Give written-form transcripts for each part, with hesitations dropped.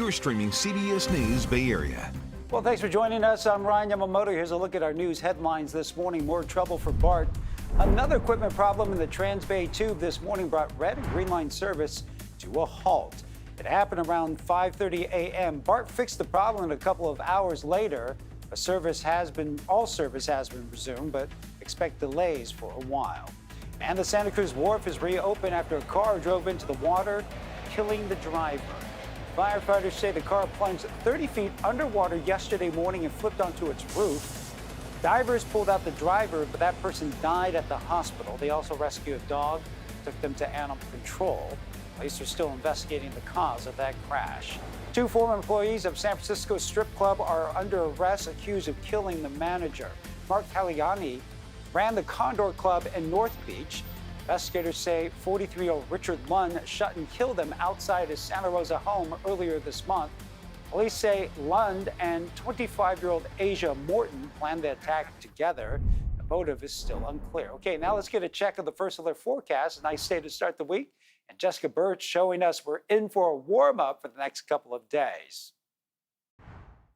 You're streaming CBS News Bay Area. Well, thanks for joining us. I'm Ryan Yamamoto. Here's a look at our news headlines this morning. More trouble for BART. Another equipment problem in the Transbay Tube this morning brought red and green line service to a halt. It happened around 5:30 a.m. BART fixed the problem, and a couple of hours later, all service has been resumed, but expect delays for a while. And the Santa Cruz wharf is reopened after a car drove into the water, killing the driver. Firefighters say the car plunged 30 feet underwater yesterday morning and flipped onto its roof. Divers pulled out the driver, but that person died at the hospital. They also rescued a dog, took them to animal control. Police are still investigating the cause of that crash. 2 former employees of San Francisco strip club are under arrest, accused of killing the manager. Mark Caliani ran the Condor Club in North Beach. Investigators say 43-year-old Richard Lund shot and killed him outside his Santa Rosa home earlier this month. Police say Lund and 25-year-old Asia Morton planned the attack together. The motive is still unclear. Okay, now let's get a check of the first alert forecast. A nice day to start the week. And Jessica Birch showing us we're in for a warm-up for the next couple of days.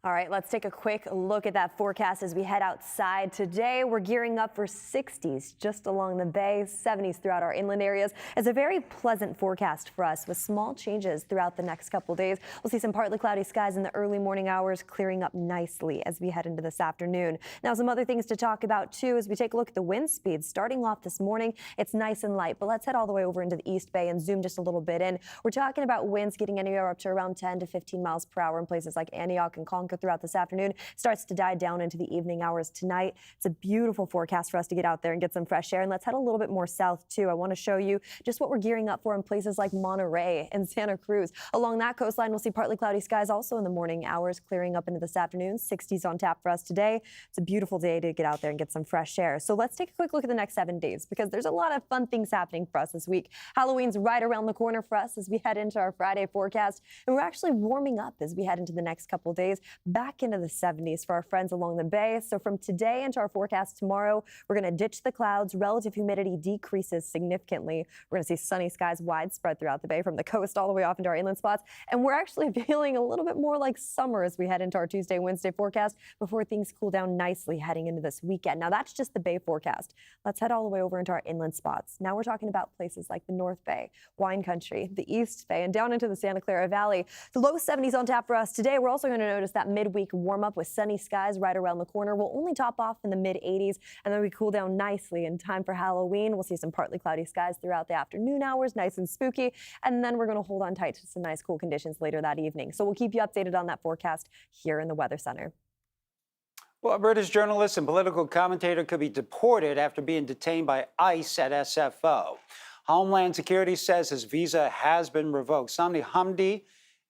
All right, let's take a quick look at that forecast as we head outside. Today, we're gearing up for 60s just along the bay, 70s throughout our inland areas. It's a very pleasant forecast for us with small changes throughout the next couple days. We'll see some partly cloudy skies in the early morning hours, clearing up nicely as we head into this afternoon. Now, some other things to talk about, too, as we take a look at the wind speeds. Starting off this morning, it's nice and light, but let's head all the way over into the East Bay and zoom just a little bit in. We're talking about winds getting anywhere up to around 10 to 15 miles per hour in places like Antioch and Concord throughout this afternoon. Starts to die down into the evening hours tonight. It's a beautiful forecast for us to get out there and get some fresh air. And let's head a little bit more south too. I want to show you just what we're gearing up for in places like Monterey and Santa Cruz. Along that coastline, we'll see partly cloudy skies also in the morning hours, clearing up into this afternoon. 60s on tap for us today. It's a beautiful day to get out there and get some fresh air. So let's take a quick look at the next 7 days because there's a lot of fun things happening for us this week. Halloween's right around the corner for us as we head into our Friday forecast. And we're actually warming up as we head into the next couple of days, back into the 70s for our friends along the bay. So from today into our forecast tomorrow, we're going to ditch the clouds. Relative humidity decreases significantly. We're going to see sunny skies widespread throughout the bay from the coast all the way off into our inland spots. And we're actually feeling a little bit more like summer as we head into our Tuesday, Wednesday forecast before things cool down nicely heading into this weekend. Now, that's just the bay forecast. Let's head all the way over into our inland spots. Now we're talking about places like the North Bay, Wine Country, the East Bay, and down into the Santa Clara Valley. The low 70s on tap for us today. We're also going to notice that midweek warm up with sunny skies right around the corner. We'll only top off in the mid 80s, and then we cool down nicely in time for Halloween. We'll see some partly cloudy skies throughout the afternoon hours, nice and spooky, and then we're going to hold on tight to some nice cool conditions later that evening. So we'll keep you updated on that forecast here in the Weather Center. Well, a British journalist and political commentator could be deported after being detained by ICE at SFO. Homeland Security says his visa has been revoked. Sami Hamdi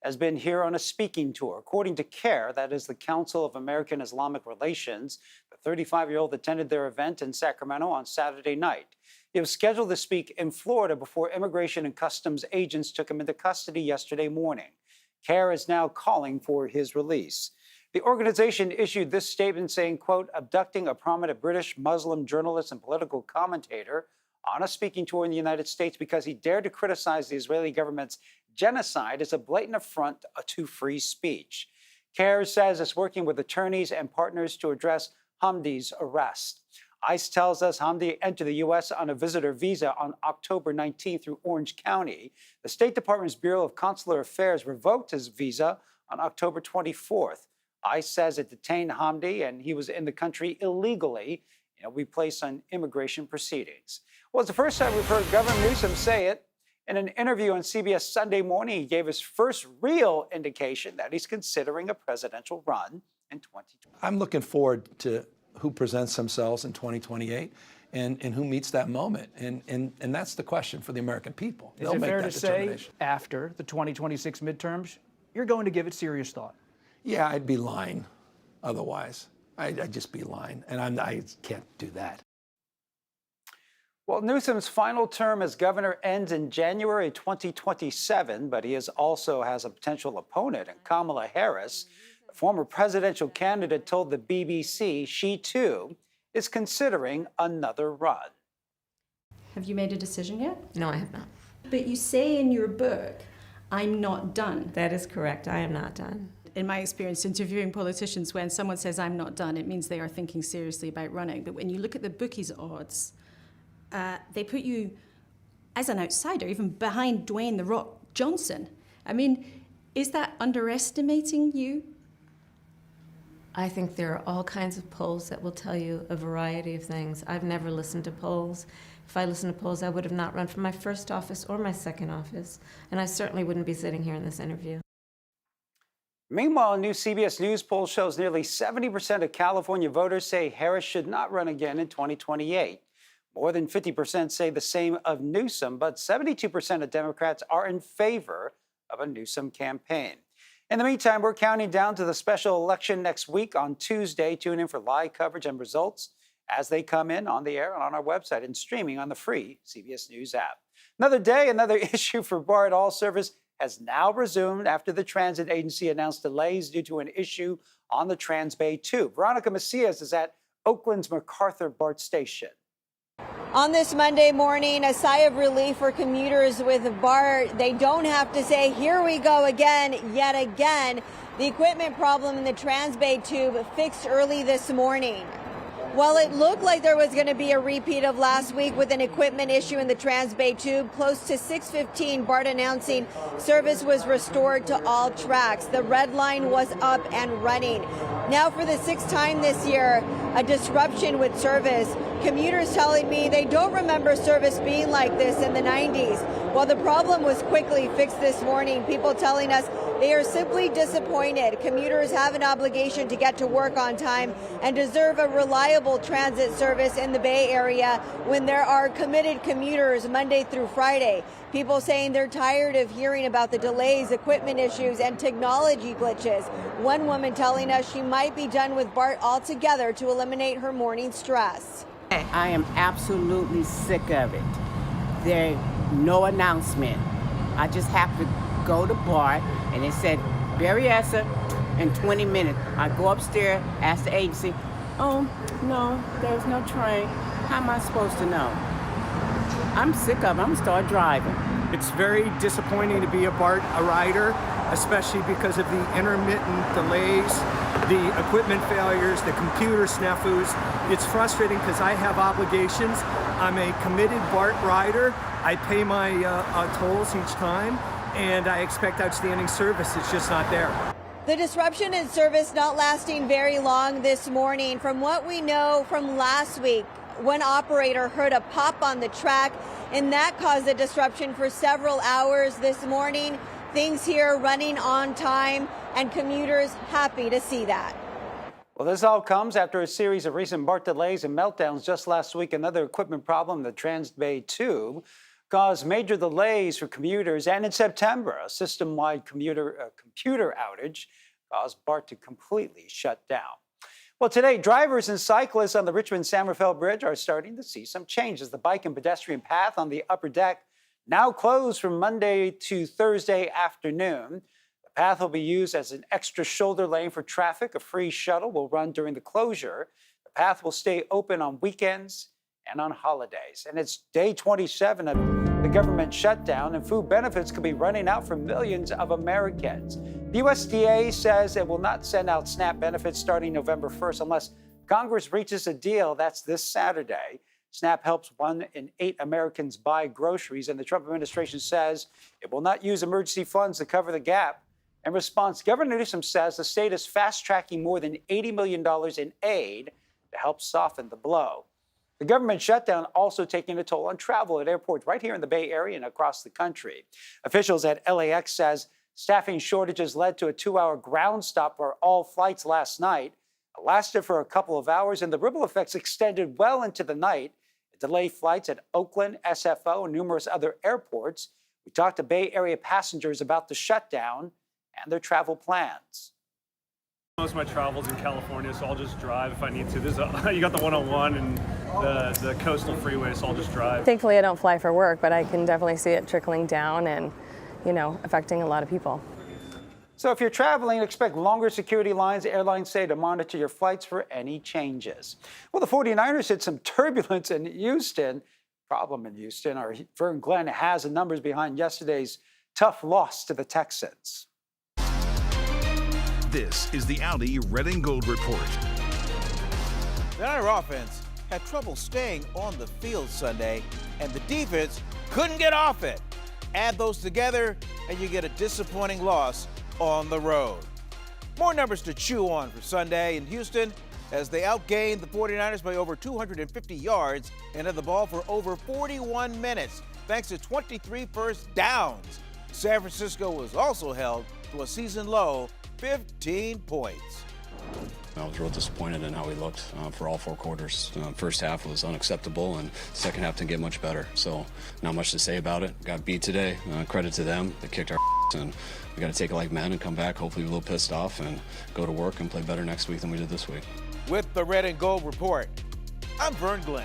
has been here on a speaking tour. According to CARE, that is the Council of American Islamic Relations, the 35-year-old attended their event in Sacramento on Saturday night. He was scheduled to speak in Florida before Immigration and Customs agents took him into custody yesterday morning. CARE is now calling for his release. The organization issued this statement saying, quote, abducting a prominent British Muslim journalist and political commentator on a speaking tour in the United States because he dared to criticize the Israeli government's genocide is a blatant affront to free speech. CARE says it's working with attorneys and partners to address Hamdi's arrest. ICE tells us Hamdi entered the U.S. on a visitor visa on October 19 through Orange County. The State Department's Bureau of Consular Affairs revoked his visa on October 24th. ICE says it detained Hamdi and he was in the country illegally. He'll be placed on immigration proceedings. Well, it's the first time we've heard Governor Newsom say it. In an interview on CBS Sunday Morning, he gave his first real indication that he's considering a presidential run in 2020. I'm looking forward to who presents themselves in 2028 and who meets that moment. And that's the question for the American people. Is it fair to say after the 2026 midterms, you're going to give it serious thought? Yeah, I'd be lying otherwise. I'd just be lying, and I can't do that. Well, Newsom's final term as governor ends in January 2027, but he also has a potential opponent in Kamala Harris. The former presidential candidate told the BBC she, too, is considering another run. Have you made a decision yet? No, I have not. But you say in your book, I'm not done. That is correct. I am not done. In my experience interviewing politicians, when someone says I'm not done, it means they are thinking seriously about running. But when you look at the bookies odds, they put you as an outsider, even behind Dwayne "The Rock" Johnson. I mean, is that underestimating you? I think there are all kinds of polls that will tell you a variety of things. I've never listened to polls. If I listened to polls, I would have not run for my first office or my second office, and I certainly wouldn't be sitting here in this interview. Meanwhile, a new CBS News poll shows nearly 70% of California voters say Harris should not run again in 2028. More than 50% say the same of Newsom, but 72% of Democrats are in favor of a Newsom campaign. In the meantime, we're counting down to the special election next week on Tuesday. Tune in for live coverage and results as they come in on the air and on our website and streaming on the free CBS News app. Another day, another issue for BART. All service has now resumed after the transit agency announced delays due to an issue on the Trans Bay Tube. Veronica Macias is at Oakland's MacArthur BART station. On this Monday morning, a sigh of relief for commuters with BART. They don't have to say, here we go again, yet again. The equipment problem in the Trans Bay Tube fixed early this morning. While it looked like there was going to be a repeat of last week with an equipment issue in the Trans Bay Tube, close to 6:15, BART announcing service was restored to all tracks. The red line was up and running. Now for the sixth time this year, a disruption with service. Commuters telling me they don't remember service being like this in the 90s. While the problem was quickly fixed this morning, people telling us they are simply disappointed. Commuters have an obligation to get to work on time and deserve a reliable transit service in the Bay Area when there are committed commuters Monday through Friday. People saying they're tired of hearing about the delays, equipment issues, and technology glitches. One woman telling us she might be done with BART altogether to eliminate her morning stress. I am absolutely sick of it. There's no announcement. I just have to go to BART, and it said, Berryessa in 20 minutes. I go upstairs, ask the agency, oh, no, there's no train. How am I supposed to know? I'm sick of it. I'm going to start driving. It's very disappointing to be a BART rider, especially because of the intermittent delays, the equipment failures, the computer snafus. It's frustrating because I have obligations. I'm a committed BART rider. I pay my tolls each time, and I expect outstanding service. It's just not there. The disruption in service not lasting very long this morning. From what we know from last week, one operator heard a pop on the track, and that caused a disruption for several hours this morning. Things here running on time, and commuters happy to see that. Well, this all comes after a series of recent BART delays and meltdowns. Just last week, another equipment problem, the Trans Bay Tube, caused major delays for commuters. And in September, a system-wide computer outage caused BART to completely shut down. Well, today, drivers and cyclists on the Richmond-San Rafael Bridge are starting to see some changes. The bike and pedestrian path on the upper deck now closed from Monday to Thursday afternoon. The path will be used as an extra shoulder lane for traffic. A free shuttle will run during the closure. The path will stay open on weekends and on holidays. And it's day 27 of the government shutdown, and food benefits could be running out for millions of Americans. The USDA says it will not send out SNAP benefits starting November 1st unless Congress reaches a deal. That's this Saturday. SNAP helps 1 in 8 Americans buy groceries, and the Trump administration says it will not use emergency funds to cover the gap. In response, Governor Newsom says the state is fast-tracking more than $80 million in aid to help soften the blow. The government shutdown also taking a toll on travel at airports right here in the Bay Area and across the country. Officials at LAX says staffing shortages led to a 2-hour ground stop for all flights last night. It lasted for a couple of hours, and the ripple effects extended well into the night. It delayed flights at Oakland, SFO, and numerous other airports. We talked to Bay Area passengers about the shutdown and their travel plans. Most of my travel's in California, so I'll just drive if I need to. You got the 101 and the coastal freeway, so I'll just drive. Thankfully, I don't fly for work, but I can definitely see it trickling down and, affecting a lot of people. So if you're traveling, expect longer security lines. Airlines say to monitor your flights for any changes. Well, the 49ers hit some turbulence in Houston. Problem in Houston. Our Vern Glenn has the numbers behind yesterday's Tough loss to the Texans. This is the Audi Red and Gold Report. The Niner offense had trouble staying on the field Sunday, and the defense couldn't get off it. Add those together, and you get a disappointing loss on the road. More numbers to chew on for Sunday in Houston as they outgained the 49ers by over 250 yards and had the ball for over 41 minutes, thanks to 23 first downs. San Francisco was also held to a season-low 15 points. I was real disappointed in how we looked for all 4 quarters. First half was unacceptable, and second half didn't get much better. So not much to say about it. Got beat today. Credit to them. They kicked our and we got to take it like men and come back, hopefully a little pissed off, and go to work and play better next week than we did this week. With the Red and Gold Report, I'm Vern Glenn.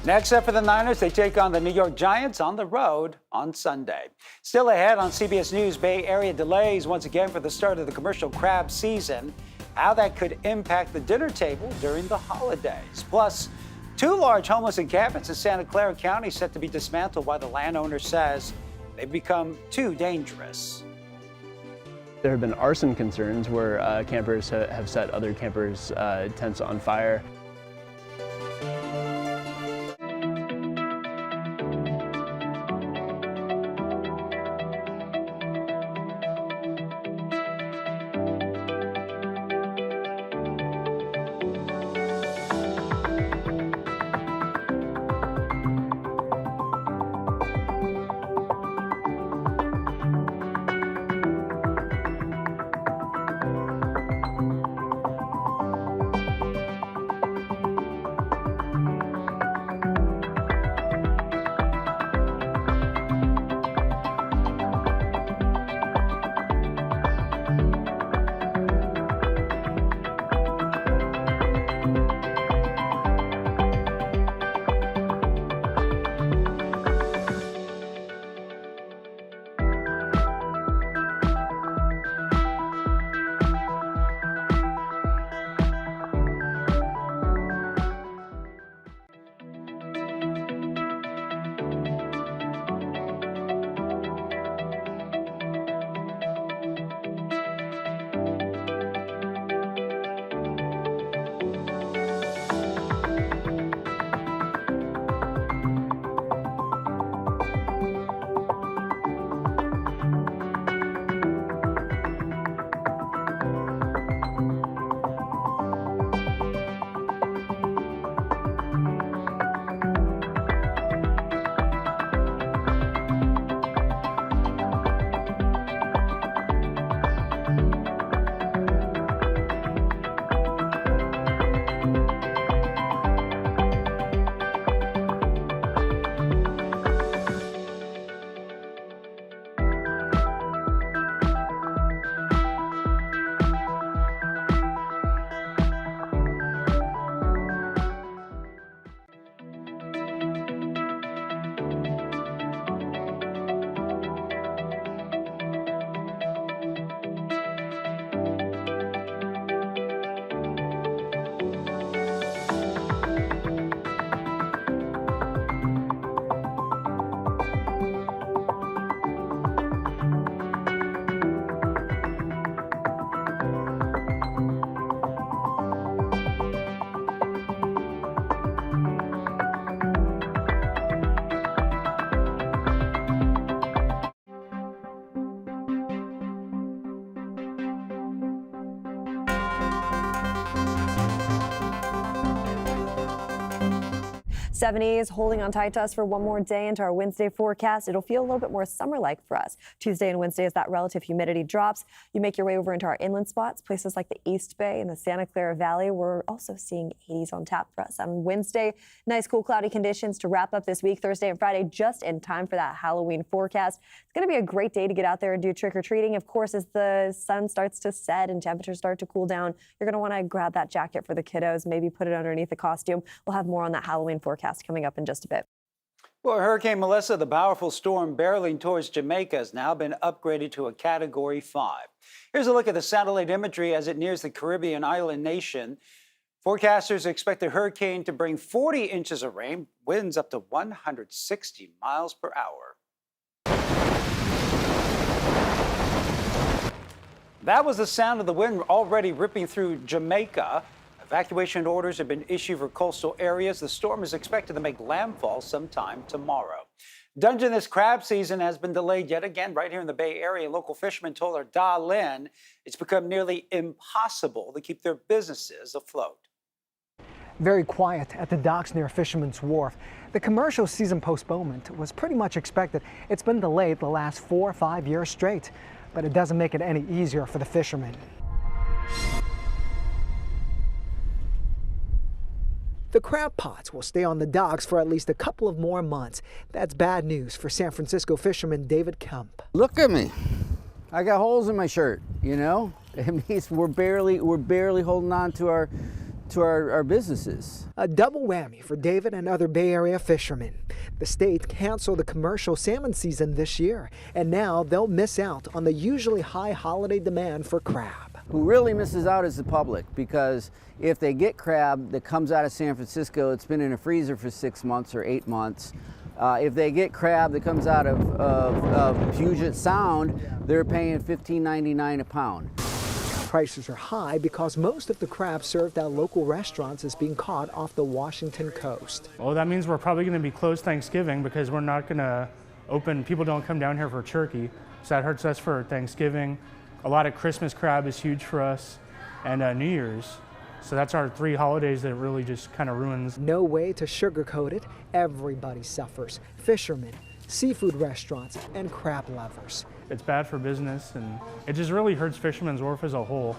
Next up for the Niners, they take on the New York Giants on the road on Sunday. Still ahead on CBS News Bay Area, delays once again for the start of the commercial crab season. How that could impact the dinner table during the holidays. Plus, 2 large homeless encampments in Santa Clara County set to be dismantled while the landowner says they've become too dangerous. There have been arson concerns where campers have set other campers' tents on fire. '70s holding on tight to us for one more day into our Wednesday forecast. It'll feel a little bit more summer-like for us. Tuesday and Wednesday, as that relative humidity drops, you make your way over into our inland spots, places like the East Bay and the Santa Clara Valley. We're also seeing 80s on tap for us on Wednesday. Nice, cool, cloudy conditions to wrap up this week. Thursday and Friday, just in time for that Halloween forecast. It's going to be a great day to get out there and do trick-or-treating. Of course, as the sun starts to set and temperatures start to cool down, you're going to want to grab that jacket for the kiddos, maybe put it underneath the costume. We'll have more on that Halloween forecast coming up in just a bit. Well, Hurricane Melissa, the powerful storm barreling towards Jamaica, has now been upgraded to a Category 5. Here's a look at the satellite imagery as it nears the Caribbean island nation. Forecasters expect the hurricane to bring 40 inches of rain, winds up to 160 miles per hour. That was the sound of the wind already ripping through Jamaica. Evacuation orders have been issued for coastal areas. The storm is expected to make landfall sometime tomorrow. Dungeness crab season has been delayed yet again right here in the Bay Area. Local fishermen told our Da Lin it's become nearly impossible to keep their businesses afloat. Very quiet at the docks near Fisherman's Wharf. The commercial season postponement was pretty much expected. It's been delayed the last 4 or 5 years straight, but it doesn't make it any easier for the fishermen. The crab pots will stay on the docks for at least a couple of more months. That's bad news for San Francisco fisherman David Kemp. Look at me. I got holes in my shirt, you know? It means we're barely holding on to our businesses. A double whammy for David and other Bay Area fishermen. The state canceled the commercial salmon season this year, and now they'll miss out on the usually high holiday demand for crab. Who really misses out is the public, because if they get crab that comes out of San Francisco, it's been in a freezer for 6 months or 8 months. If they get crab that comes out of Puget Sound, they're paying $15.99 a pound. Prices are high because most of the crab served at local restaurants is being caught off the Washington coast. Well, that means we're probably going to be closed Thanksgiving because we're not going to open. People don't come down here for turkey, so that hurts us for Thanksgiving. A lot of Christmas crab is huge for us, and New Year's. So that's our 3 holidays that really just kind of ruins. No way to sugarcoat it. Everybody suffers. Fishermen, seafood restaurants, and crab lovers. It's bad for business, and it just really hurts Fisherman's Wharf as a whole.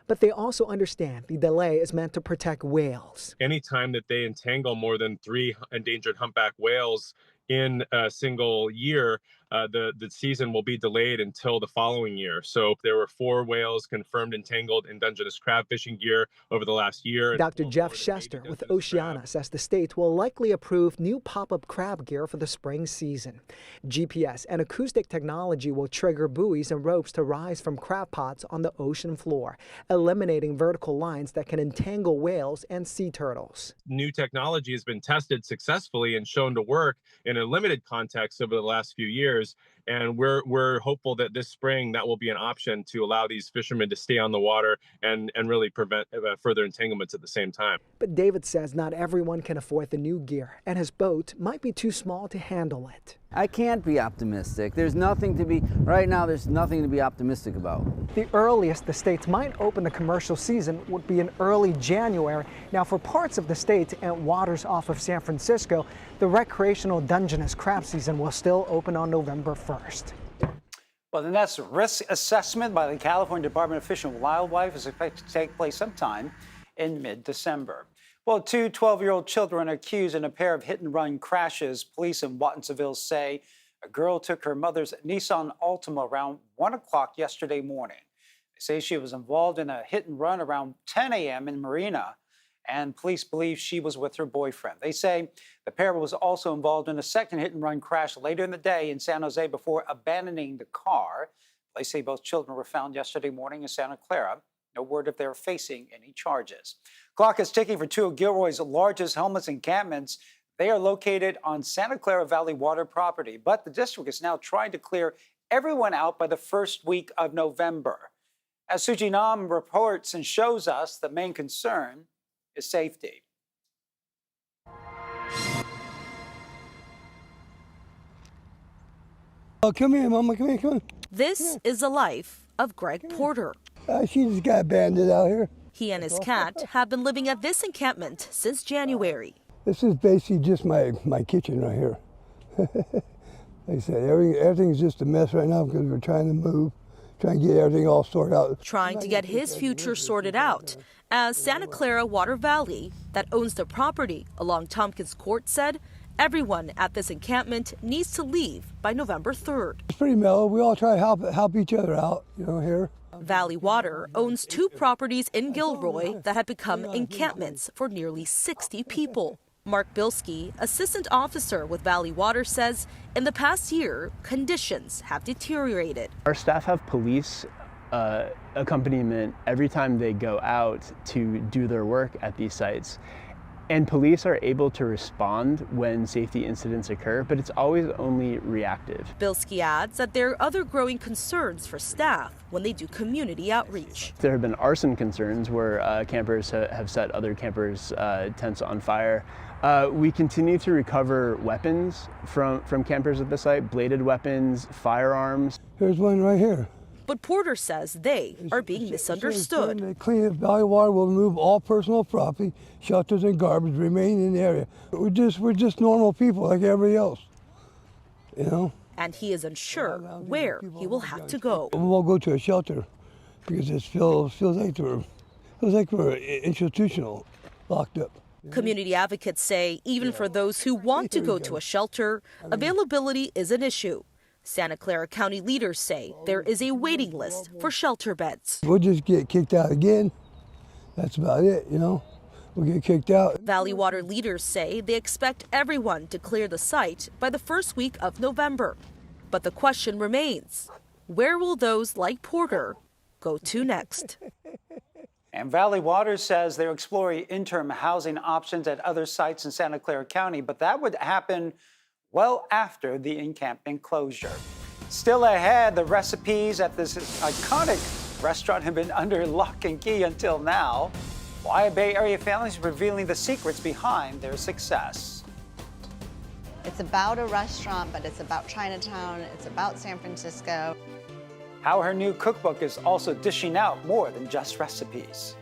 But they also understand the delay is meant to protect whales. Anytime that they entangle more than 3 endangered humpback whales in a single year, the season will be delayed until the following year. So there were 4 whales confirmed entangled in Dungeness crab fishing gear over the last year. Dr. Jeff Shester with Oceana says the state will likely approve new pop-up crab gear for the spring season. GPS and acoustic technology will trigger buoys and ropes to rise from crab pots on the ocean floor, eliminating vertical lines that can entangle whales and sea turtles. New technology has been tested successfully and shown to work in a limited context over the last few years. And we're hopeful that this spring that will be an option to allow these fishermen to stay on the water and really prevent further entanglements at the same time. But David says not everyone can afford the new gear, and his boat might be too small to handle it. I can't be optimistic. There's nothing to be optimistic about. The earliest the states might open the commercial season would be in early January. Now, for parts of the state and waters off of San Francisco, the recreational Dungeness crab season will still open on November 1st. Well, the next risk assessment by the California Department of Fish and Wildlife is expected to take place sometime in mid-December. Well, 2 12-year-old children are accused in a pair of hit-and-run crashes. Police in Watsonville say a girl took her mother's Nissan Altima around 1 o'clock yesterday morning. They say she was involved in a hit-and-run around 10 a.m. in Marina, and police believe she was with her boyfriend. They say the pair was also involved in a second hit-and-run crash later in the day in San Jose before abandoning the car. They say both children were found yesterday morning in Santa Clara. No word if they're facing any charges. Clock is ticking for 2 of Gilroy's largest homeless encampments. They are located on Santa Clara Valley water property, but the district is now trying to clear everyone out by the first week of November. As Suji Nam reports and shows us, the main concern is safety. Oh, come here, Mama, come here, come here. This is the life of Greg Porter. She just got abandoned out here. He and his cat have been living at this encampment since January. This is basically just my kitchen right here. Like I said, everything's just a mess right now because we're trying to move, trying to get everything all sorted out. Trying to get his future sorted out, as Santa Clara Water Valley, that owns the property along Tompkins Court, said everyone at this encampment needs to leave by November 3rd. It's pretty mellow. We all try to help each other out, here. Valley Water owns 2 properties in Gilroy that have become encampments for nearly 60 people. Mark Bilski, assistant officer with Valley Water, says in the past year, conditions have deteriorated. Our staff have police accompaniment every time they go out to do their work at these sites. And police are able to respond when safety incidents occur, but it's always only reactive. Bilski adds that there are other growing concerns for staff when they do community outreach. There have been arson concerns where campers have set other campers' tents on fire. We continue to recover weapons from campers at the site, bladed weapons, firearms. Here's one right here. But Porter says they are being misunderstood. The clean up Valley Water will remove all personal property, shelters, and garbage remain in the area. We're just normal people like everybody else, you know. And he is unsure where he will have to go. We won't go to a shelter because it feels like we're institutional, locked up. Community advocates say even for those who want to go to a shelter, availability is an issue. Santa Clara County leaders say there is a waiting list for shelter beds. We'll just get kicked out again. That's about it, you know. We'll get kicked out. Valley Water leaders say they expect everyone to clear the site by the first week of November. But the question remains, where will those like Porter go to next? And Valley Water says they're exploring interim housing options at other sites in Santa Clara County, but that would happen well after the encampment closure. Still ahead, the recipes at this iconic restaurant have been under lock and key until now. Why Bay Area families revealing the secrets behind their success. It's about a restaurant, but it's about Chinatown, it's about San Francisco. How her new cookbook is also dishing out more than just recipes.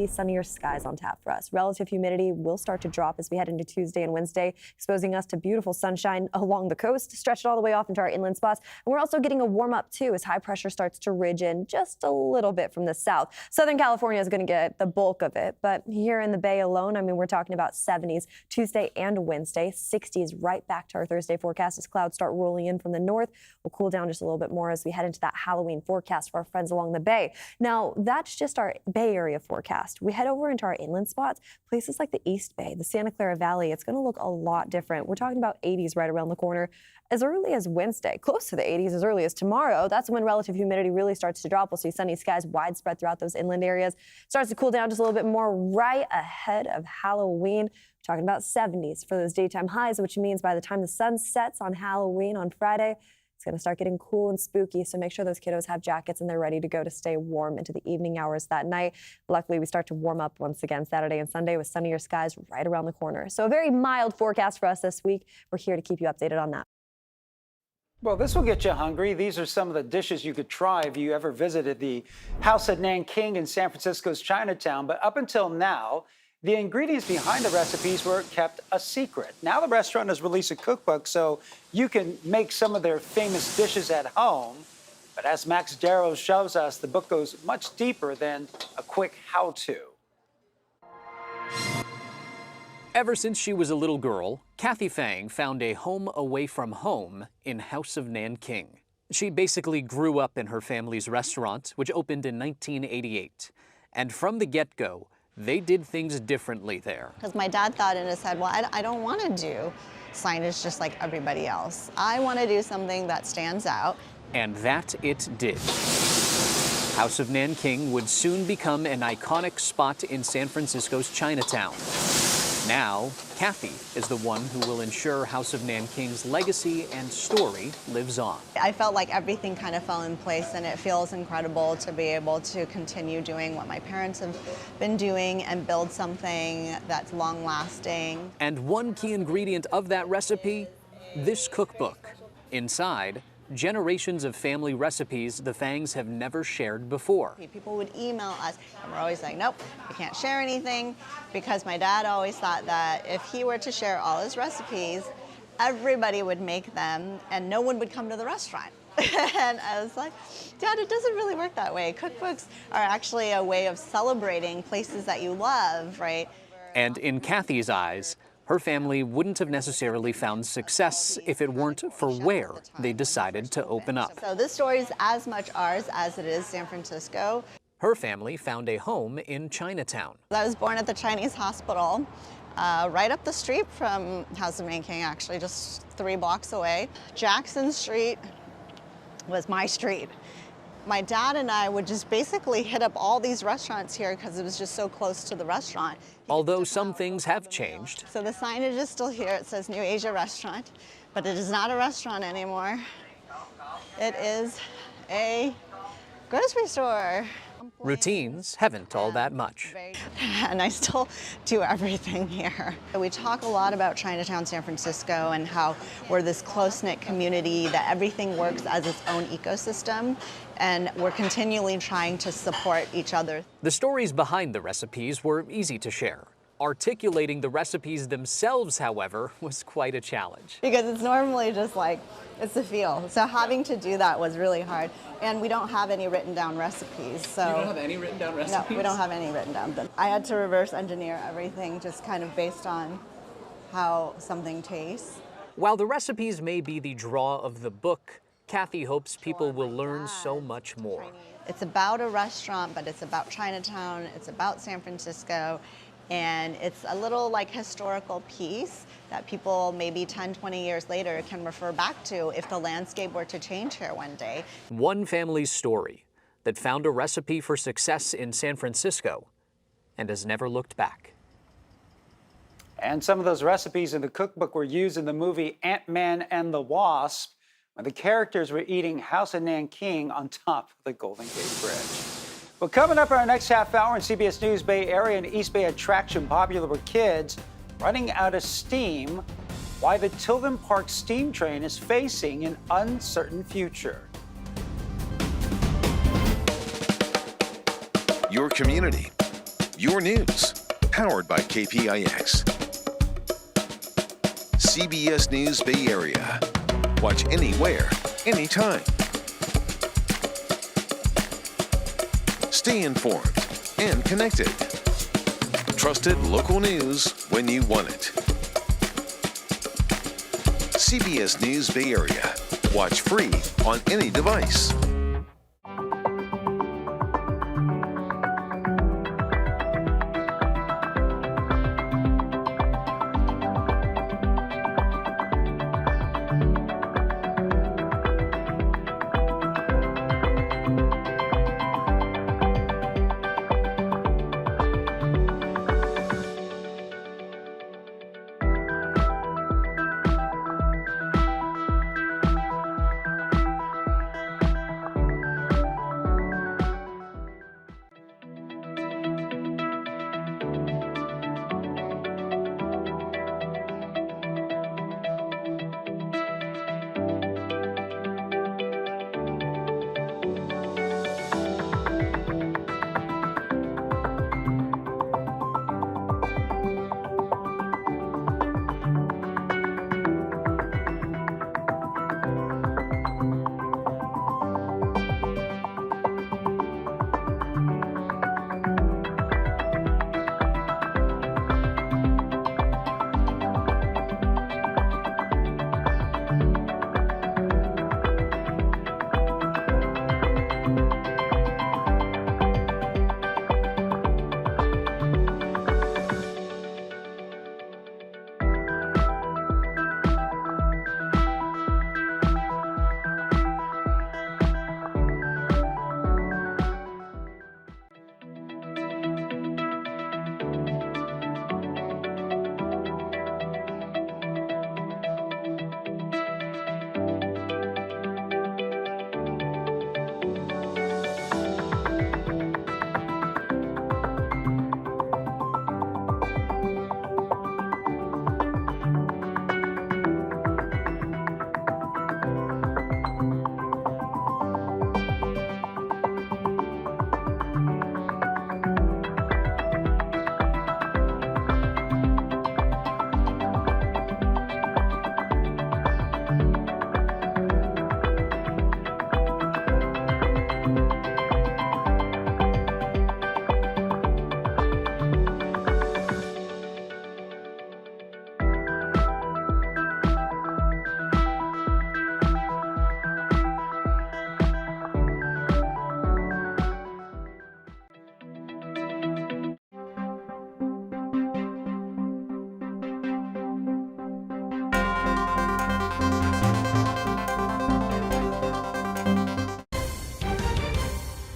Sunnier skies on tap for us. Relative humidity will start to drop as we head into Tuesday and Wednesday, exposing us to beautiful sunshine along the coast, stretched all the way off into our inland spots. And we're also getting a warm up too as high pressure starts to ridge in just a little bit from the south. Southern California is going to get the bulk of it, but here in the Bay alone, I mean, we're talking about 70s Tuesday and Wednesday, 60s right back to our Thursday forecast as clouds start rolling in from the north. We'll cool down just a little bit more as we head into that Halloween forecast for our friends along the Bay. Now, that's just our Bay Area forecast. We head over into our inland spots, places like the East Bay, the Santa Clara Valley. It's going to look a lot different. We're talking about 80s right around the corner as early as Wednesday, close to the 80s as early as tomorrow. That's when relative humidity really starts to drop. We'll see sunny skies widespread throughout those inland areas. Starts to cool down just a little bit more right ahead of Halloween. We're talking about 70s for those daytime highs, which means by the time the sun sets on Halloween on Friday, it's going to start getting cool and spooky, so make sure those kiddos have jackets and they're ready to go to stay warm into the evening hours that night. Luckily, we start to warm up once again Saturday and Sunday with sunnier skies right around the corner. So a very mild forecast for us this week. We're here to keep you updated on that. Well, this will get you hungry. These are some of the dishes you could try if you ever visited the House at Nanking in San Francisco's Chinatown. But up until now, the ingredients behind the recipes were kept a secret. Now the restaurant has released a cookbook so you can make some of their famous dishes at home. But as Max Darrow shows us, the book goes much deeper than a quick how-to. Ever since she was a little girl, Kathy Fang found a home away from home in House of Nanking. She basically grew up in her family's restaurant, which opened in 1988. And from the get-go, they did things differently there. Because my dad thought in his head, well, I don't want to do signage just like everybody else. I want to do something that stands out. And that it did. House of Nanking would soon become an iconic spot in San Francisco's Chinatown. Now, Kathy is the one who will ensure House of Nanking's legacy and story lives on. I felt like everything kind of fell in place, and it feels incredible to be able to continue doing what my parents have been doing and build something that's long-lasting. And one key ingredient of that recipe, this cookbook. Inside, generations of family recipes the Fangs have never shared before. People would email us, and we're always like, nope, you can't share anything, because my dad always thought that if he were to share all his recipes, everybody would make them, and no one would come to the restaurant. And I was like, Dad, it doesn't really work that way. Cookbooks are actually a way of celebrating places that you love, right? And in Kathy's eyes, her family wouldn't have necessarily found success if it weren't for where they decided to open up. So this story is as much ours as it is San Francisco. Her family found a home in Chinatown. I was born at the Chinese hospital, right up the street from House of Nanking, actually, just 3 blocks away. Jackson Street was my street. My dad and I would just basically hit up all these restaurants here because it was just so close to the restaurant. Although some things have changed. So the signage is still here. It says New Asia Restaurant, but it is not a restaurant anymore. It is a grocery store. Routines haven't all that much. And I still do everything here. We talk a lot about Chinatown, San Francisco, and how we're this close-knit community, that everything works as its own ecosystem, and we're continually trying to support each other. The stories behind the recipes were easy to share. Articulating the recipes themselves, however, was quite a challenge. Because it's normally just like, it's a feel. So having to do that was really hard. And we don't have any written down recipes. So You don't have any written down recipes? No, we don't have any written down. I had to reverse engineer everything just kind of based on how something tastes. While the recipes may be the draw of the book, Kathy hopes people will learn so much more. It's about a restaurant, but it's about Chinatown, it's about San Francisco, and it's a little like historical piece that people maybe 10, 20 years later can refer back to if the landscape were to change here one day. One family's story that found a recipe for success in San Francisco and has never looked back. And some of those recipes in the cookbook were used in the movie Ant-Man and the Wasp, when the characters were eating House of Nanking on top of the Golden Gate Bridge. Well, coming up in our next half hour in CBS News Bay Area, an East Bay attraction popular with kids running out of steam, why the Tilden Park steam train is facing an uncertain future. Your community, your news, powered by KPIX. CBS News Bay Area. Watch anywhere, anytime. Stay informed and connected. Trusted local news when you want it. CBS News Bay Area. Watch free on any device.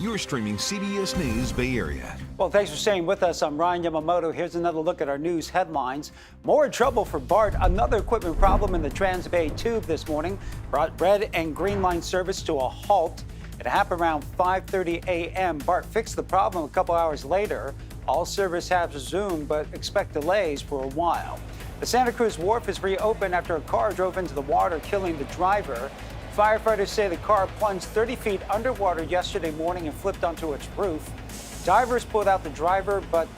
You're streaming CBS News Bay Area. Well, thanks for staying with us. I'm Ryan Yamamoto. Here's another look at our news headlines. More trouble for BART. Another equipment problem in the Trans-Bay Tube this morning brought red and green line service to a halt. It happened around 5:30 a.m. BART fixed the problem a couple hours later. All service has resumed, but expect delays for a while. The Santa Cruz wharf is reopened after a car drove into the water, killing the driver. Firefighters say the car plunged 30 feet underwater yesterday morning and flipped onto its roof. Divers pulled out the driver, but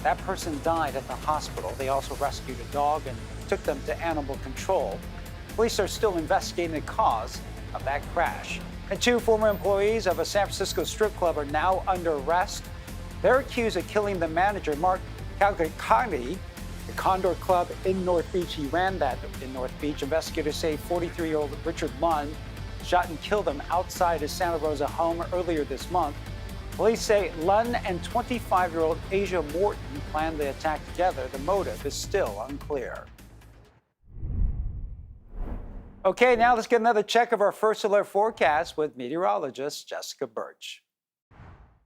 that person died at the hospital. They also rescued a dog and took them to animal control. Police are still investigating the cause of that crash. And two former employees of a San Francisco strip club are now under arrest. They're accused of killing the manager, Mark Calcagni, the Condor Club in North Beach. He ran that in North Beach. Investigators say 43-year-old Richard Lund shot and killed him outside his Santa Rosa home earlier this month. Police say Lund and 25-year-old Asia Morton planned the attack together. The motive is still unclear. Okay, now let's get another check of our first alert forecast with meteorologist Jessica Birch.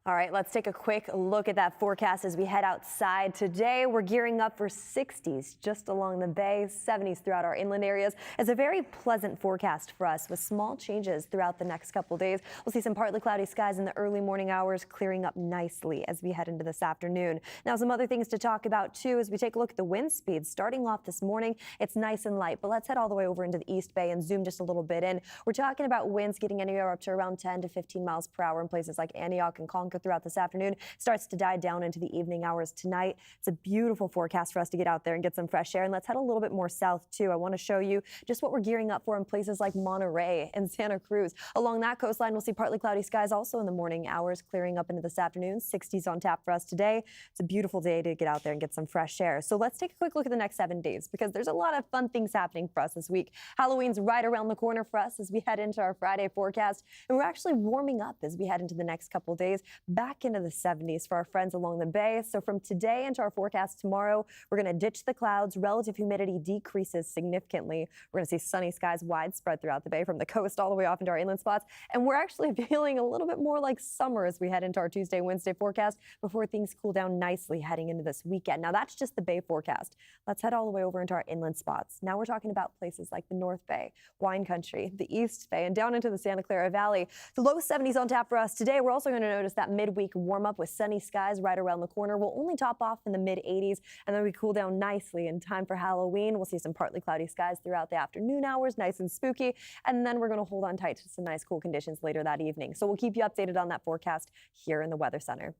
All right, let's take a quick look at that forecast as we head outside. Today, we're gearing up for 60s just along the bay, 70s throughout our inland areas. It's a very pleasant forecast for us with small changes throughout the next couple days. We'll see some partly cloudy skies in the early morning hours, clearing up nicely as we head into this afternoon. Now, some other things to talk about, too, as we take a look at the wind speeds. Starting off this morning, it's nice and light, but let's head all the way over into the East Bay and zoom just a little bit in. We're talking about winds getting anywhere up to around 10 to 15 miles per hour in places like Antioch and Concord. darker throughout this afternoon. Starts to die down into the evening hours tonight. It's a beautiful forecast for us to get out there and get some fresh air. And let's head a little bit more south too. I want to show you just what we're gearing up for in places like Monterey and Santa Cruz. Along that coastline, we'll see partly cloudy skies also in the morning hours, clearing up into this afternoon. 60s on tap for us today. It's a beautiful day to get out there and get some fresh air. So let's take a quick look at the next 7 days because there's a lot of fun things happening for us this week. Halloween's right around the corner for us as we head into our Friday forecast. And we're actually warming up as we head into the next couple of days, back into the 70s for our friends along the bay. So from today into our forecast tomorrow, we're going to ditch the clouds. Relative humidity decreases significantly. We're going to see sunny skies widespread throughout the bay from the coast all the way off into our inland spots. And we're actually feeling a little bit more like summer as we head into our Tuesday, Wednesday forecast before things cool down nicely heading into this weekend. Now that's just the bay forecast. Let's head all the way over into our inland spots. Now we're talking about places like the North Bay, Wine Country, the East Bay, and down into the Santa Clara Valley. The low 70s on tap for us today. We're also going to notice that midweek warm up with sunny skies right around the corner. We'll only top off in the mid 80s and then we cool down nicely in time for Halloween. We'll see some partly cloudy skies throughout the afternoon hours, nice and spooky. And then we're going to hold on tight to some nice cool conditions later that evening. So we'll keep you updated on that forecast here in the Weather Center.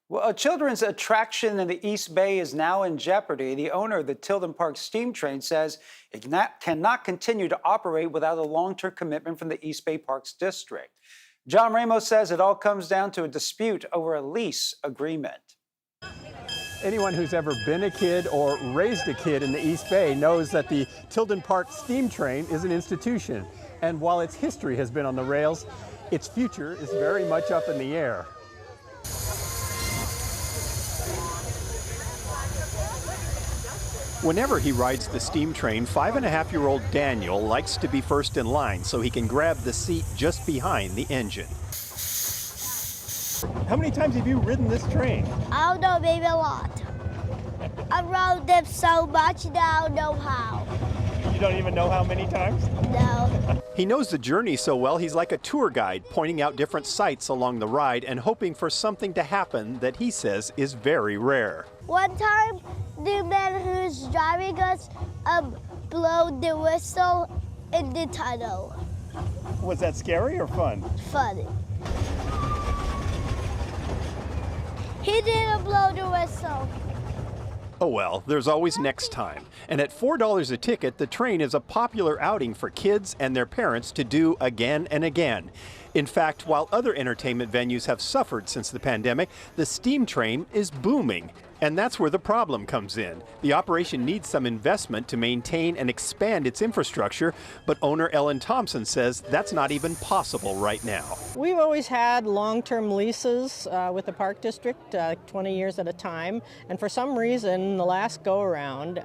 Well, a children's attraction in the East Bay is now in jeopardy. The owner of the Tilden Park steam train says it cannot continue to operate without a long-term commitment from the East Bay Parks District. John Ramos says it all comes down to a dispute over a lease agreement. Anyone who's ever been a kid or raised a kid in the East Bay knows that the Tilden Park steam train is an institution. And while its history has been on the rails, its future is very much up in the air. Whenever he rides the steam train, 5.5-year-old Daniel likes to be first in line so he can grab the seat just behind the engine. How many times have you ridden this train? I don't know, maybe a lot. I've rode them so much now I don't know how. You don't even know how many times? No. He knows the journey so well, he's like a tour guide, pointing out different sights along the ride and hoping for something to happen that he says is very rare. One time, the man who's driving us blew the whistle in the tunnel. Was that scary or fun? Funny. He didn't blow the whistle. Oh well, there's always next time. And at $4 a ticket, the train is a popular outing for kids and their parents to do again and again. In fact, while other entertainment venues have suffered since the pandemic, the steam train is booming. And that's where the problem comes in. The operation needs some investment to maintain and expand its infrastructure, but owner Ellen Thompson says that's not even possible right now. We've always had long-term leases with the Park District, 20 years at a time, and for some reason, the last go-around,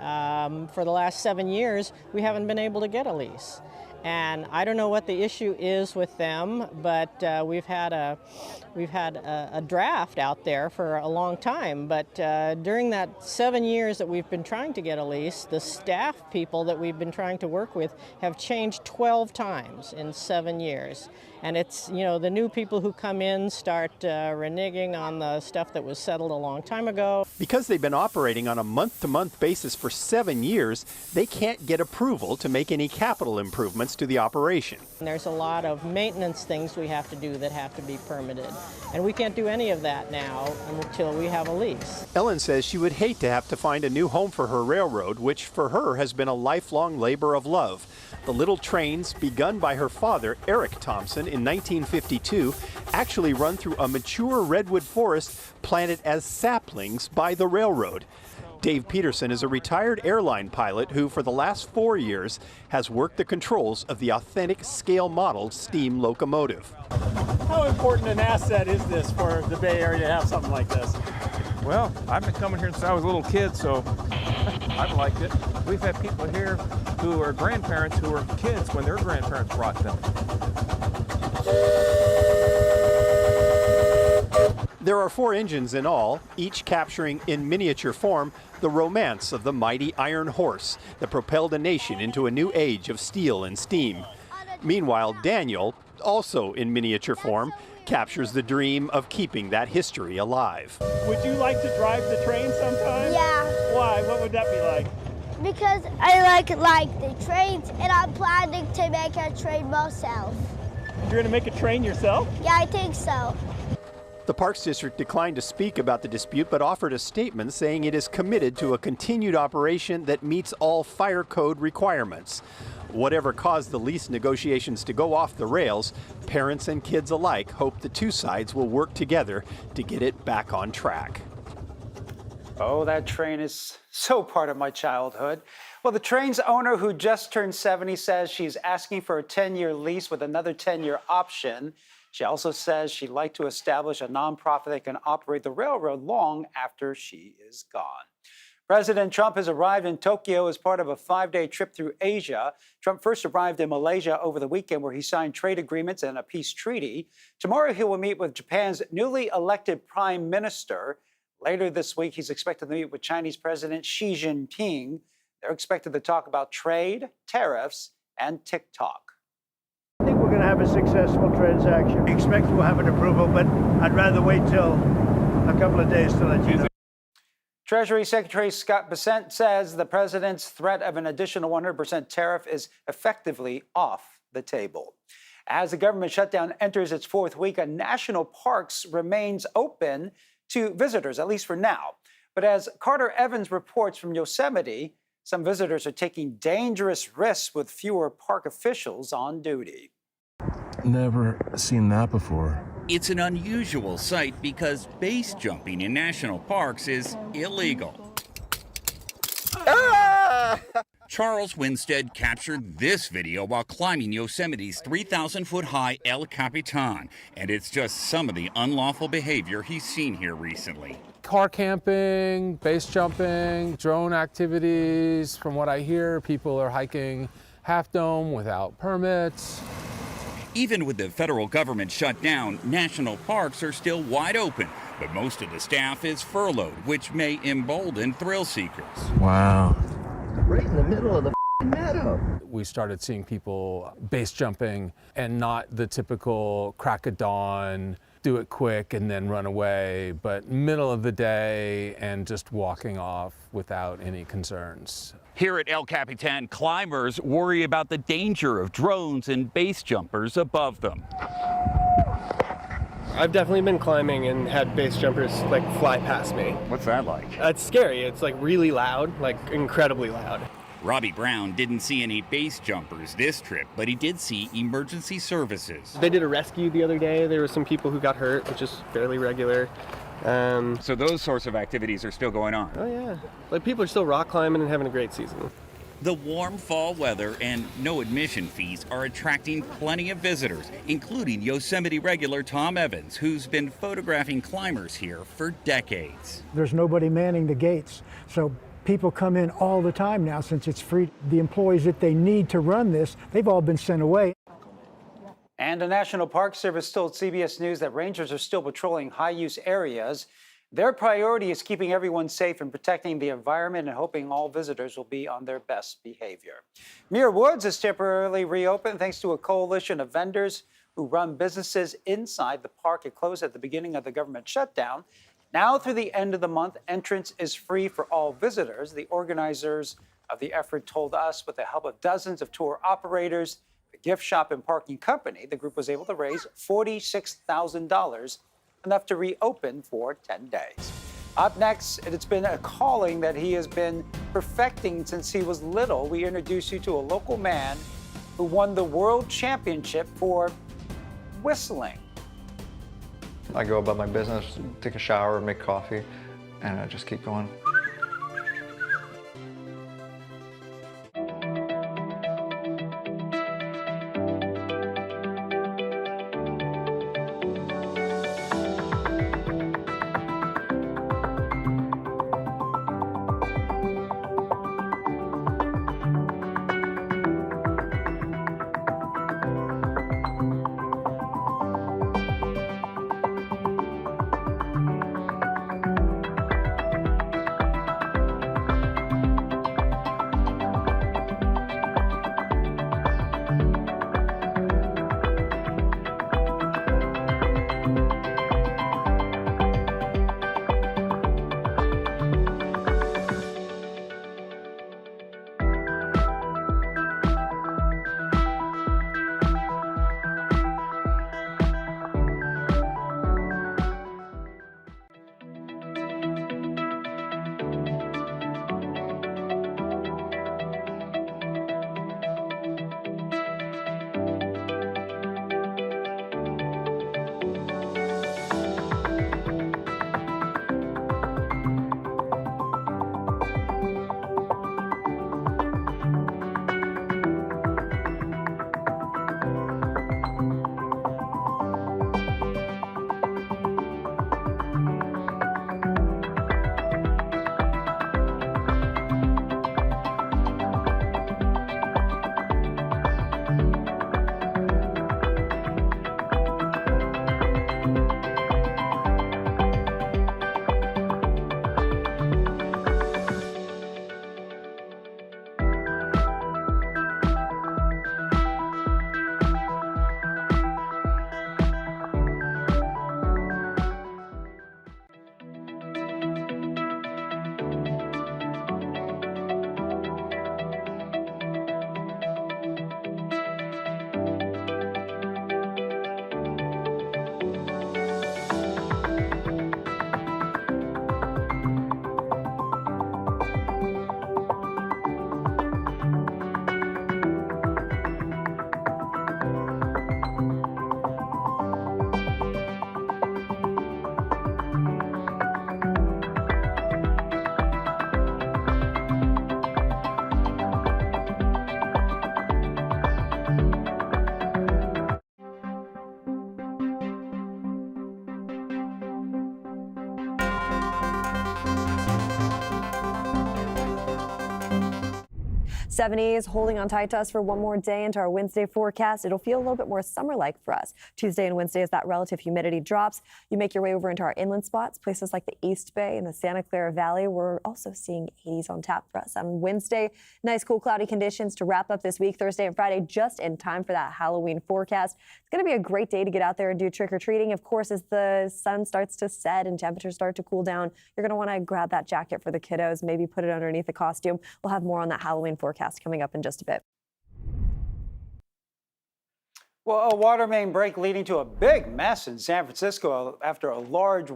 for the last 7 years, we haven't been able to get a lease. And I don't know what the issue is with them, but we've had a draft out there for a long time. But during that 7 years that we've been trying to get a lease, the staff people that we've been trying to work with have changed 12 times in 7 years. And it's, you know, the new people who come in start reneging on the stuff that was settled a long time ago. Because they've been operating on a month-to-month basis for 7 years, they can't get approval to make any capital improvements to the operation. And there's a lot of maintenance things we have to do that have to be permitted. And we can't do any of that now until we have a lease. Ellen says she would hate to have to find a new home for her railroad, which for her has been a lifelong labor of love. The little trains, begun by her father, Eric Thompson, in 1952, actually run through a mature redwood forest planted as saplings by the railroad. Dave Peterson is a retired airline pilot who, for the last 4 years, has worked the controls of the authentic scale-modeled steam locomotive. How important an asset is this for the Bay Area to have something like this? Well, I've been coming here since I was a little kid, so I've liked it. We've had people here who are grandparents who were kids when their grandparents brought them. There are 4 engines in all, each capturing in miniature form the romance of the mighty iron horse that propelled a nation into a new age of steel and steam. Meanwhile, Daniel, also in miniature form, captures the dream of keeping that history alive. Would you like to drive the train sometime? Yeah. Why? What would that be like? Because I like the trains, and I'm planning to make a train myself. You're going to make a train yourself? Yeah, I think so. The Parks District declined to speak about the dispute, but offered a statement saying it is committed to a continued operation that meets all fire code requirements. Whatever caused the lease negotiations to go off the rails, parents and kids alike hope the two sides will work together to get it back on track. Oh, that train is so part of my childhood. Well, the train's owner, who just turned 70, says she's asking for a 10-year lease with another 10-year option. She also says she'd like to establish a nonprofit that can operate the railroad long after she is gone. President Trump has arrived in Tokyo as part of a 5-day trip through Asia. Trump first arrived in Malaysia over the weekend, where he signed trade agreements and a peace treaty. Tomorrow, he will meet with Japan's newly elected prime minister. Later this week, he's expected to meet with Chinese President Xi Jinping. They're expected to talk about trade, tariffs, and TikTok. I think we're going to have a successful transaction. I expect we'll have an approval, but I'd rather wait till a couple of days to let you know. Treasury Secretary Scott Bessent says the president's threat of an additional 100% tariff is effectively off the table. As the government shutdown enters its 4th week, national parks remains open to visitors, at least for now. But as Carter Evans reports from Yosemite, some visitors are taking dangerous risks with fewer park officials on duty. Never seen that before. It's an unusual sight because base jumping in national parks is illegal. Charles Winstead captured this video while climbing Yosemite's 3,000-foot-high El Capitan, and it's just some of the unlawful behavior he's seen here recently. Car camping, base jumping, drone activities. From what I hear, people are hiking Half Dome without permits. Even with the federal government shut down, national parks are still wide open, but most of the staff is furloughed, which may embolden thrill seekers. Wow. Right in the middle of the meadow. We started seeing people base jumping, and not the typical crack of dawn, do it quick and then run away, but middle of the day and just walking off without any concerns. Here at El Capitan, climbers worry about the danger of drones and base jumpers above them. I've definitely been climbing and had base jumpers like fly past me. What's that like? It's scary. It's like really loud, like incredibly loud. Robbie Brown didn't see any base jumpers this trip, but he did see emergency services. They did a rescue the other day. There were some people who got hurt, which is fairly regular. So those sorts of activities are still going on? Oh yeah, like people are still rock climbing and having a great season. The warm fall weather and no admission fees are attracting plenty of visitors, including Yosemite regular Tom Evans, who's been photographing climbers here for decades. There's nobody manning the gates, so people come in all the time now since it's free. The employees that they need to run this, they've all been sent away. And the National Park Service told CBS News that rangers are still patrolling high-use areas. Their priority is keeping everyone safe and protecting the environment and hoping all visitors will be on their best behavior. Muir Woods is temporarily reopened thanks to a coalition of vendors who run businesses inside the park. It closed at the beginning of the government shutdown. Now through the end of the month, entrance is free for all visitors. The organizers of the effort told us with the help of dozens of tour operators, the gift shop and parking company, the group was able to raise $46,000, enough to reopen for 10 days. Up next, it's been a calling that he has been perfecting since he was little. We introduce you to a local man who won the world championship for whistling. I go about my business, take a shower, make coffee, and I just keep going. 70s holding on tight to us for one more day into our Wednesday forecast. It'll feel a little bit more summer-like for us. Tuesday and Wednesday as that relative humidity drops. You make your way over into our inland spots, places like the East Bay and the Santa Clara Valley. We're also seeing 80s on tap for us on Wednesday. Nice, cool, cloudy conditions to wrap up this week, Thursday and Friday, just in time for that Halloween forecast. It's going to be a great day to get out there and do trick-or-treating. Of course, as the sun starts to set and temperatures start to cool down, you're going to want to grab that jacket for the kiddos, maybe put it underneath the costume. We'll have more on that Halloween forecast coming up in just a bit. Well, a water main break leading to a big mess in San Francisco after a large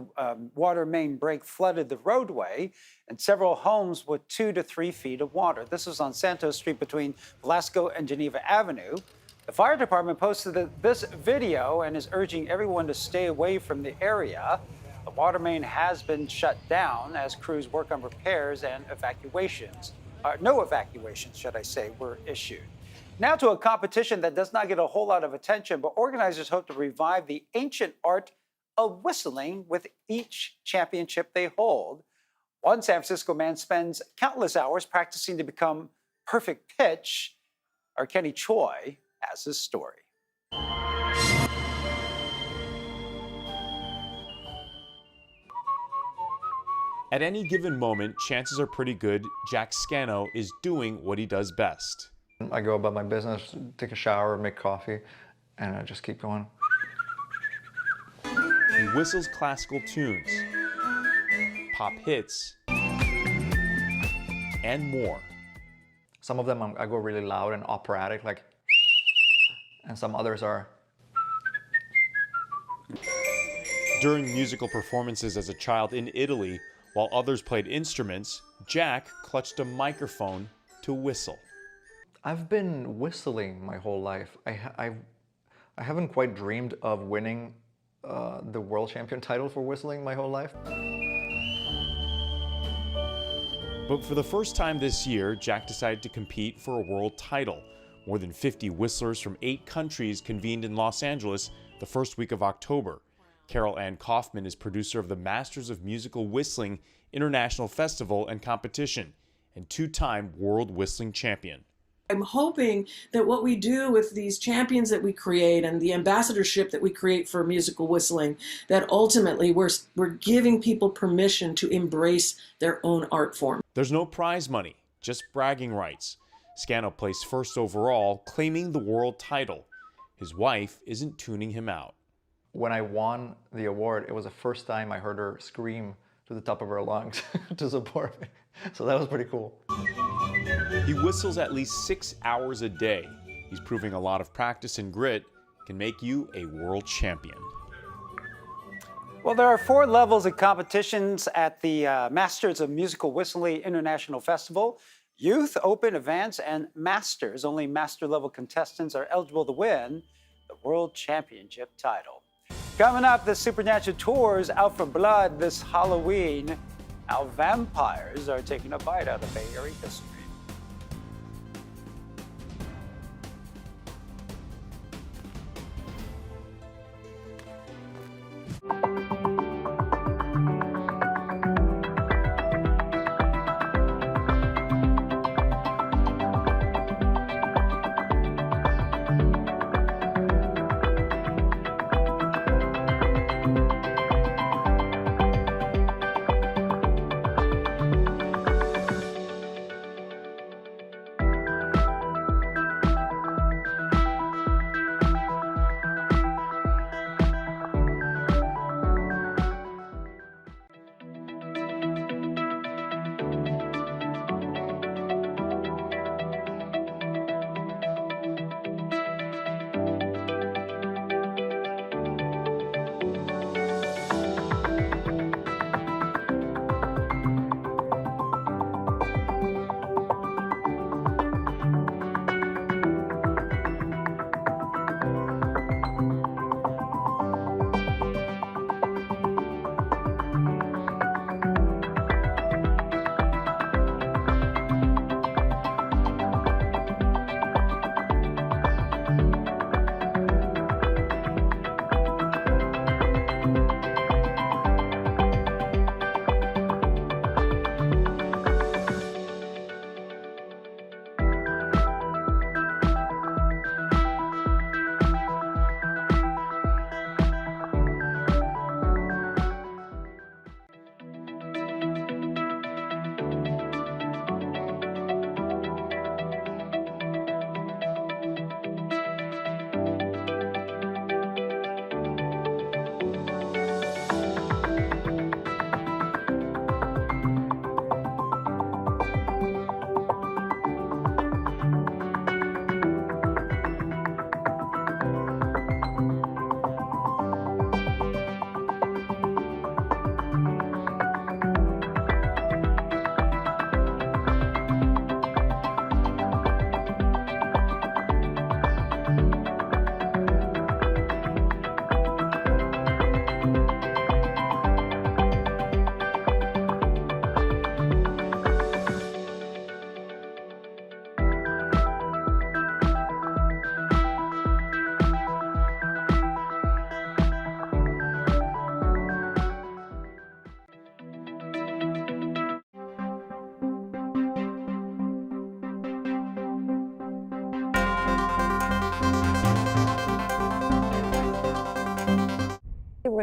water main break flooded the roadway and several homes with 2 to 3 feet of water. This was on Santos Street between Velasco and Geneva Avenue. The fire department posted this video and is urging everyone to stay away from the area. The water main has been shut down as crews work on repairs and evacuations. No evacuations, should I say, were issued. Now to a competition that does not get a whole lot of attention, but organizers hope to revive the ancient art of whistling with each championship they hold. One San Francisco man spends countless hours practicing to become perfect pitch. Our Kenny Choi has his story. At any given moment, chances are pretty good Jack Scano is doing what he does best. I go about my business, take a shower, make coffee, and I just keep going. He whistles classical tunes, pop hits, and more. Some of them I go really loud and operatic, like, and some others are. During musical performances as a child in Italy, while others played instruments, Jack clutched a microphone to whistle. I've been whistling my whole life. I haven't quite dreamed of winning the world champion title for whistling my whole life. But for the first time this year, Jack decided to compete for a world title. More than 50 whistlers from 8 countries convened in Los Angeles the first week of October. Carol Ann Kaufman is producer of the Masters of Musical Whistling International Festival and Competition and 2-time world whistling champion. I'm hoping that what we do with these champions that we create and the ambassadorship that we create for musical whistling, that ultimately we're giving people permission to embrace their own art form. There's no prize money, just bragging rights. Scano placed first overall, claiming the world title. His wife isn't tuning him out. When I won the award, it was the first time I heard her scream to the top of her lungs to support me. So that was pretty cool. He whistles at least 6 hours a day. He's proving a lot of practice and grit can make you a world champion. Well, there are 4 levels of competitions at the Masters of Musical Whistling International Festival. Youth, Open, Advanced, and Masters. Only master-level contestants are eligible to win the World Championship title. Coming up, the Supernatural Tours Out for Blood this Halloween. How vampires are taking a bite out of Bay Area history.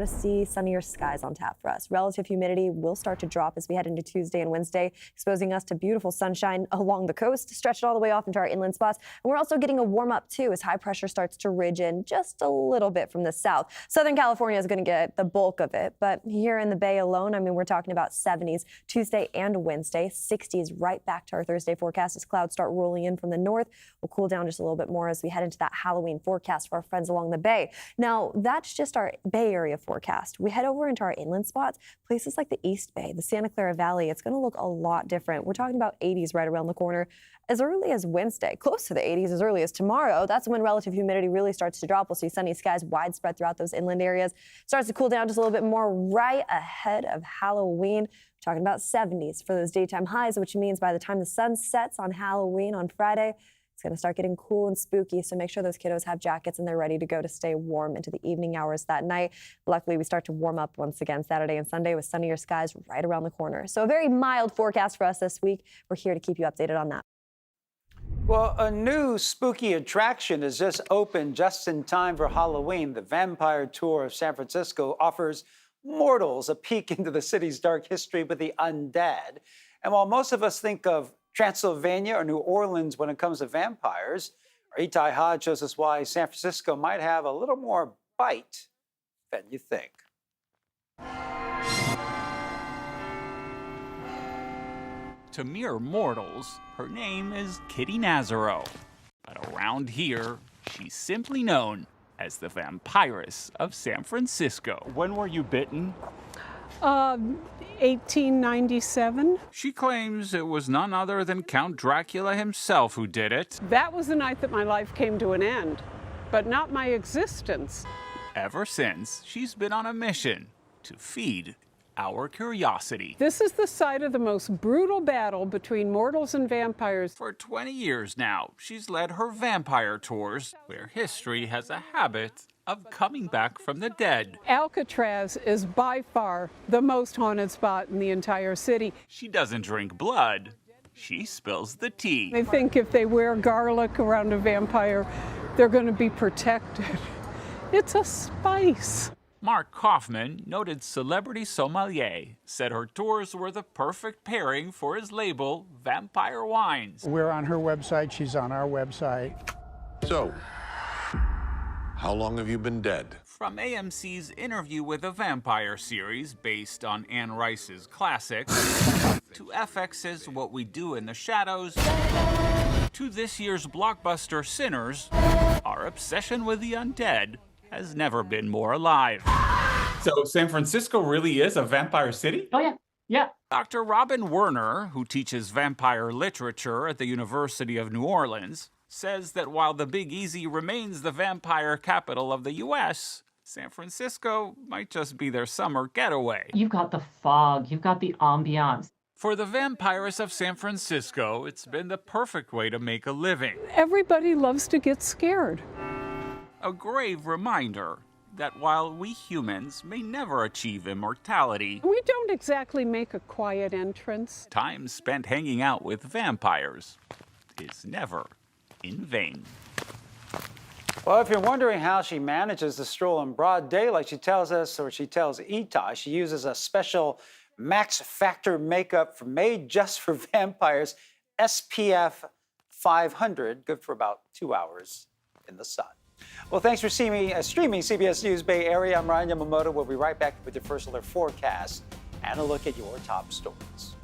going to see sunnier skies on tap for us. Relative humidity will start to drop as we head into Tuesday and Wednesday, exposing us to beautiful sunshine along the coast, stretched all the way off into our inland spots. And we're also getting a warm up too as high pressure starts to ridge in just a little bit from the south. Southern California is going to get the bulk of it, but here in the Bay alone, I mean, we're talking about 70s Tuesday and Wednesday, 60s right back to our Thursday forecast as clouds start rolling in from the north. We'll cool down just a little bit more as we head into that Halloween forecast for our friends along the Bay. Now, that's just our Bay Area forecast. We head over into our inland spots, places like the East Bay, the Santa Clara Valley. It's going to look a lot different. We're talking about 80s right around the corner as early as Wednesday, close to the 80s as early as tomorrow. That's when relative humidity really starts to drop. We'll see sunny skies widespread throughout those inland areas. Starts to cool down just a little bit more right ahead of Halloween. We're talking about 70s for those daytime highs, which means by the time the sun sets on Halloween on Friday, it's going to start getting cool and spooky, so make sure those kiddos have jackets and they're ready to go to stay warm into the evening hours that night. Luckily, we start to warm up once again Saturday and Sunday with sunnier skies right around the corner. So a very mild forecast for us this week. We're here to keep you updated on that. Well, a new spooky attraction is just opened just in time for Halloween. The Vampire Tour of San Francisco offers mortals a peek into the city's dark history with the undead. And while most of us think of Transylvania or New Orleans when it comes to vampires, our Itai Hodge shows us why San Francisco might have a little more bite than you think. To mere mortals, her name is Kitty Nazaro. But around here, she's simply known as the Vampiress of San Francisco. When were you bitten? 1897. She claims it was none other than Count Dracula himself who did it. That was the night that my life came to an end, but not my existence. Ever since, she's been on a mission to feed our curiosity. This is the site of the most brutal battle between mortals and vampires. For 20 years now, she's led her vampire tours, where history has a habit of coming back from the dead. Alcatraz is by far the most haunted spot in the entire city. She doesn't drink blood, she spills the tea. They think if they wear garlic around a vampire, they're going to be protected. It's a spice. Mark Kaufman, noted celebrity sommelier, said her tours were the perfect pairing for his label, Vampire Wines. We're on her website, she's on our website. So, how long have you been dead? From AMC's Interview with a Vampire series, based on Anne Rice's classic, to FX's What We Do in the Shadows, to this year's blockbuster Sinners, our obsession with the undead has never been more alive. So San Francisco really is a vampire city? Oh, yeah. Yeah. Dr. Robin Werner, who teaches vampire literature at the University of New Orleans, says that while the Big Easy remains the vampire capital of the U.S., San Francisco might just be their summer getaway. You've got the fog, you've got the ambiance. For the Vampiress of San Francisco, it's been the perfect way to make a living. Everybody loves to get scared. A grave reminder that while we humans may never achieve immortality, We don't exactly make a quiet entrance. time spent hanging out with vampires is never in vain. Well, if you're wondering how she manages to stroll in broad daylight, she tells us, or she tells Itai, she uses a special Max Factor makeup made just for vampires, SPF 500, good for about 2 hours in the sun. Well, thanks for streaming CBS News Bay Area. I'm Ryan Yamamoto. We'll be right back with your first alert forecast and a look at your top stories.